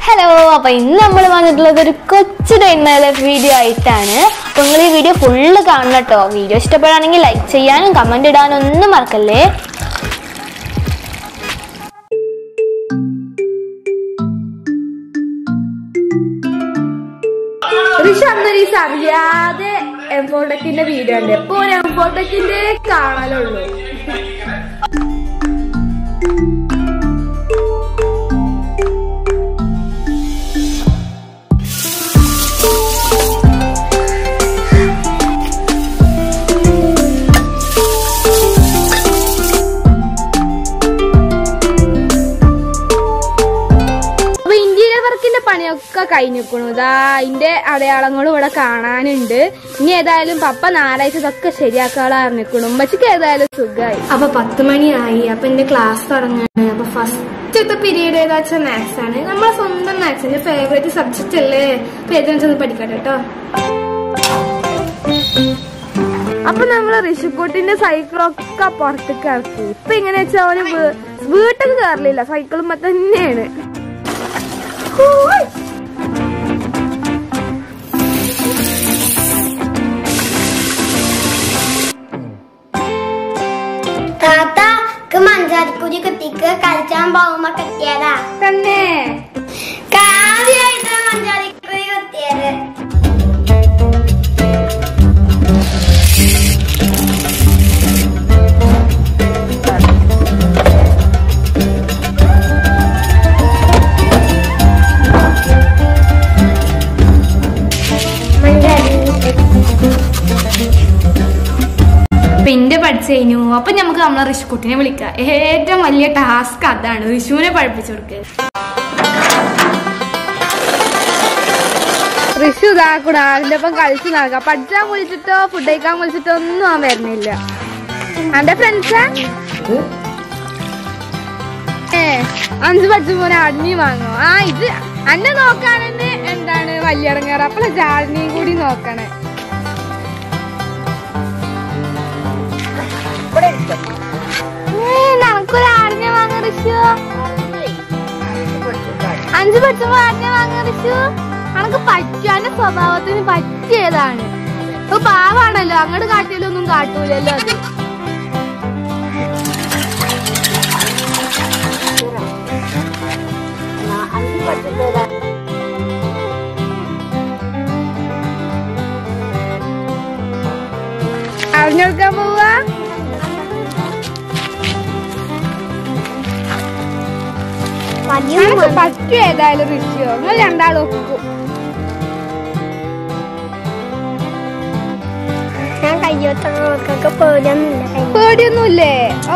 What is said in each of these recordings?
Hello, അപ്പോൾ ഇന്ന് നമ്മൾ വന്നിട്ടുള്ളത് ഒരു കൊച്ചു day in my life video ആയിട്ടാണ്. അപ്പോൾ നിങ്ങൾ ഈ വീഡിയോ ഫുൾ കാണണം കേട്ടോ. വീഡിയോ ഇഷ്ടപ്പെടുകയാണെങ്കിൽ ലൈക്ക് ചെയ്യാനും കമന്റ് ഇടാനും ഒന്നും മറക്കല്ലേ. അറിയാതെ എംഫോർടെക്കിന്റെ വീഡിയോ ഉണ്ട്. ഇപ്പൊ ഒരു എംഫോർടെക്കിന്റെ കാണലുള്ളൂ. പണിയൊക്കെ കഴിഞ്ഞിരിക്കണു. അതിന്റെ അടയാളങ്ങളും ഇവിടെ കാണാനുണ്ട്. ഇനി ഏതായാലും പപ്പ ഞായറാഴ്ച ഇതൊക്കെ ശരിയാക്കാളെ അറിഞ്ഞിരിക്കണു. ഉമ്മച്ചിക്ക് ഏതായാലും സുഖമായി. അപ്പൊ 10 മണിയായി. അപ്പൊ എന്റെ ക്ലാസ് തുടങ്ങാണ്. അപ്പൊ ഫസ്റ്റത്തെ പീരീഡ് ഏതാ വെച്ചാൽ മാത്സ് ആണ്. നമ്മളെ സ്വന്തം മാത്സ് എന്റെ ഫേവറേറ്റ് സബ്ജക്ട് അല്ലേ. പേരൻസ് പഠിക്കട്ടെ കേട്ടോ. അപ്പൊ നമ്മള് ഋഷിക്കുട്ടിന്റെ സൈക്കിളൊക്കെ പുറത്തേക്ക് ഇറക്കി. ഇപ്പൊ ഇങ്ങനെ വെച്ചാൽ അവന് വീട്ടിൽ കയറില്ല, സൈക്കിളുമ്പോ തന്നെയാണ്. താത്ത മഞ്ചാടിക്കുരി കുട്ടിക്ക് കളിച്ചാൻ പോകുമ്പോ കിട്ടിയതാ തന്നെ. കാര്യമായിട്ട് മഞ്ചാടിക്കുരി കുത്തിയത്. പിന്നെ പഠിച്ചു കഴിഞ്ഞു. അപ്പൊ നമുക്ക് നമ്മളെ ഋഷിക്കുട്ടിനെ വിളിക്കാം. ഏറ്റവും വലിയ ടാസ്ക് അതാണ്, ഋഷുവിനെ പഠിപ്പിച്ചു കൊടുക്കുക. ഋഷു ഇതാ കൂടെ ആളിന്റെ ഒപ്പം കളിച്ചു നടക്കാം. പഠിച്ചാൻ വിളിച്ചിട്ടോ ഫുഡ് കഴിക്കാൻ വിളിച്ചിട്ടോ ഒന്നും അവൻ വരുന്നില്ല. എന്റെ ഫ്രണ്ട്സാ 5 പഠിച്ചു പോലെ അടിഞ്ഞു വാങ്ങോ. ഇത് അന്നെ നോക്കാനെന്നെ എന്താണ് വലിയ ഇറങ്ങാറ്. അപ്പോഴെ ജാടിനെയും കൂടി നോക്കണേ. നമുക്കൊരു ആടിനെ വാങ്ങ ഋഷു. 5 പഠിച്ചപ്പോ ആടിനെ വാങ്ങ ഋഷു. അനക്ക് പറ്റും. എന്റെ സ്വഭാവത്തിന് പറ്റിയതാണ്. ഇപ്പൊ പാവാണല്ലോ, അങ്ങോട്ട് കാട്ടിയാലൊന്നും കാട്ടൂലല്ലോ അത്. അറിഞ്ഞെടുക്കാൻ പോവാ. പറ്റും ഏതായാലും ഋഷിയോ. നിങ്ങൾ രണ്ടാളും ഒക്കും. ഞാൻ കയ്യോട്ടൊക്കെ പേടിയൊന്നുമില്ലേ? ഓ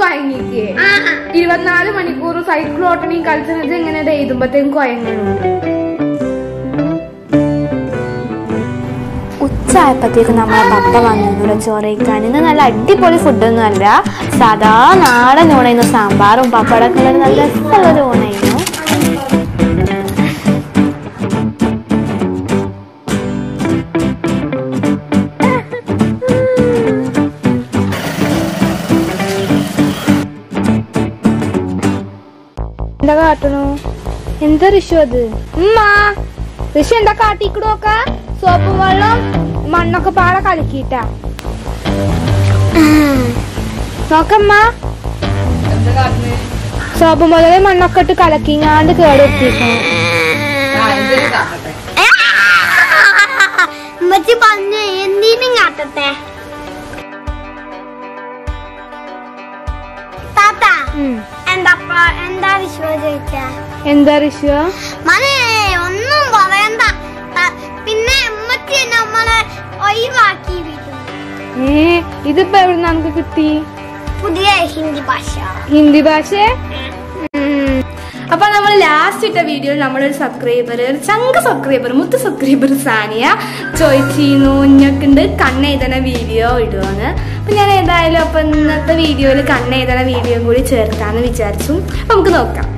കൊയങ്ങിക്കേ. 24 മണിക്കൂർ സൈക്കിൾ ഓട്ടണിയും കളിച്ചത് എങ്ങനെ എഴുതുമ്പത്തേക്കും കൊയങ്ങണം. ഉച്ചയായപ്പോഴത്തേക്കും നമ്മളെ പപ്പ വന്നു ചോറ് കഴിക്കാൻ. ഇന്ന് നല്ല അടിപൊളി ഫുഡൊന്നും അല്ല, സാധാ നാടൻ ഊണായിരുന്നു. സാമ്പാറും പപ്പടമൊക്കെ ഉള്ളത് നല്ല രസമുള്ളൊരു ഊണായിരുന്നു. എന്താ കാട്ടണു? എന്താ ഋഷു അത്? ഋഷു എന്താ കാട്ടിക്കണോക്ക? സോപ്പും വെള്ളം മണ്ണൊക്കെ പാടെ കളിക്കിട്ടാ നോക്കമ്മ. സോപ്പും വെള്ളം മണ്ണൊക്കെ ഇട്ട് കലക്കിങ്ങാണ്ട് കേടെത്തിക്കണം. എന്തിനും കാട്ടട്ടെ താത്ത. എന്താ വിശ്വ ചോദിച്ചാ? എന്താ ഋഷു? മനെ ഒന്നും പറയണ്ട. പിന്നെ ഉമ്മച്ചി നമ്മളെ ഒഴിവാക്കി വീട്ടു. ഇതിപ്പോ എവിടെ നമുക്ക് കിട്ടി? പുതിയ ഹിന്ദി ഭാഷ. ഹിന്ദി ഭാഷ അപ്പൊ നമ്മൾ ലാസ്റ്റ് ഇട്ട വീഡിയോയിൽ നമ്മളൊരു സബ്സ്ക്രൈബർ, ഒരു ചങ്ക സബ്സ്ക്രൈബർ, മുത്ത് സബ്സ്ക്രൈബർ സാനിയ ചോദിച്ചിരുന്നു ഇഞ്ഞൊക്കെണ്ട് കണ്ണെഴുതണ വീഡിയോ ഇടുവാന്ന്. അപ്പൊ ഞാൻ ഏതായാലും അപ്പൊ ഇന്നത്തെ വീഡിയോയിൽ കണ്ണെഴുതണ വീഡിയോ കൂടി ചേർക്കാന്ന് വിചാരിച്ചു. അപ്പൊ നമുക്ക് നോക്കാം.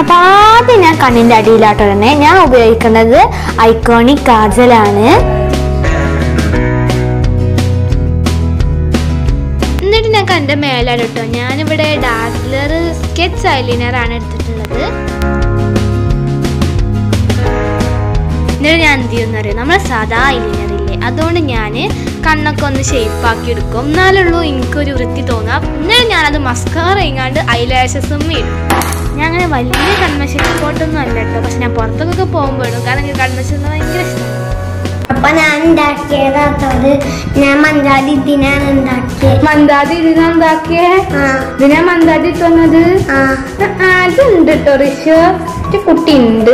അപ്പൊ ആദ്യം ഞാൻ കണ്ണിന്റെ അടിയിലാട്ടോ തന്നെ ഞാൻ ഉപയോഗിക്കുന്നത് ഐക്കോണിക് കാജലാണ്. എന്നിട്ട് ഞാൻ കണ്ണിന്റെ മേലാണ് കേട്ടോ. ഞാനിവിടെ ഡാർക്ക്ലർ സ്കെച്ച് ഐലൈനർ ആണ് എടുത്തിട്ടുള്ളത്. എന്നിട്ട് ഞാൻ എന്ത് ചെയ്യുമെന്ന് അറിയാം, നമ്മളെ സാധാ ഐലൈനർ ഇല്ലേ, അതുകൊണ്ട് ഞാൻ കണ്ണൊക്കെ ഒന്ന് ഷേപ്പാക്കി എടുക്കും. എന്നാലുള്ളൂ എനിക്കൊരു വൃത്തി തോന്നാം. എന്നിട്ട് ഞാനത് മസ്കാറ ഇങ്ങാണ്ട് ഐലാഷസും ഇടും. ഞാൻ അങ്ങനെ വലിയ കൺമശി കോട്ടൊന്നും അല്ല കേട്ടോ, പക്ഷെ ഞാൻ പുറത്തൊക്കെ പോകുമ്പോഴും കാരണം എനിക്ക് കൺമശി ഭയങ്കര ഇഷ്ടമാണ്. അപ്പൊ ഞാൻ ഉണ്ടാക്കിയതാത്തത് ഞാൻ മഞ്ചാടി ഇതിനാണ് ഉണ്ടാക്കിയത്. മന്ദാതി ഇതിനെന്താക്കിയേ? ഇതിനാ മന്ദാതി ഇട്ടുവന്നത്? അതുണ്ട് കേട്ടോ ഋഷു, കുട്ടി ഉണ്ട്.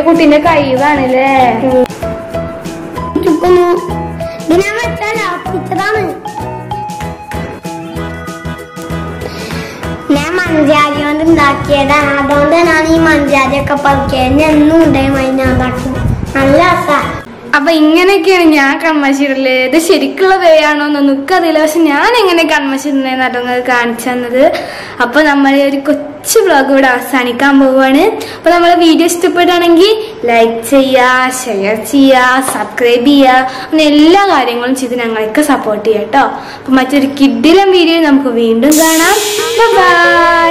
കുട്ടീന്റെ കഴിവാണല്ലേ. ഇതിനാ വെച്ചാൽ ടീച്ചറാണ്. ഞാൻ മഞ്ചാടി കൊണ്ട് ഉണ്ടാക്കിയതാണ്. അതുകൊണ്ട് ഞാൻ ഈ മഞ്ചാടി ഒക്കെ പറിക്കാൻ എന്നും ഉണ്ടായി ഞാൻ ഉണ്ടാക്കും. നല്ല രസാ. അപ്പൊ ഇങ്ങനെയൊക്കെയാണ് ഞാൻ കൺമശിടല്. ഇത് ശരിക്കുള്ള വേയാണോ എന്നൊന്നും എനിക്കറിയില്ല, പക്ഷെ ഞാൻ എങ്ങനെ കൺമശിടുന്നതെന്ന് അതൊന്നത് കാണിച്ചു തന്നത്. അപ്പൊ നമ്മളെ ഒരു കൊച്ചു വ്ളോഗ് ഇവിടെ അവസാനിക്കാൻ പോവുകയാണ്. അപ്പൊ നമ്മളെ വീഡിയോ ഇഷ്ടപ്പെടുകയാണെങ്കിൽ ലൈക്ക് ചെയ്യുക, ഷെയർ ചെയ്യുക, സബ്സ്ക്രൈബ് ചെയ്യുക, അങ്ങനെ എല്ലാ കാര്യങ്ങളും ചെയ്ത് ഞങ്ങളൊക്കെ സപ്പോർട്ട് ചെയ്യാം കേട്ടോ. അപ്പൊ മറ്റൊരു കിഡിലം വീഡിയോ നമുക്ക് വീണ്ടും കാണാം. ബൈ.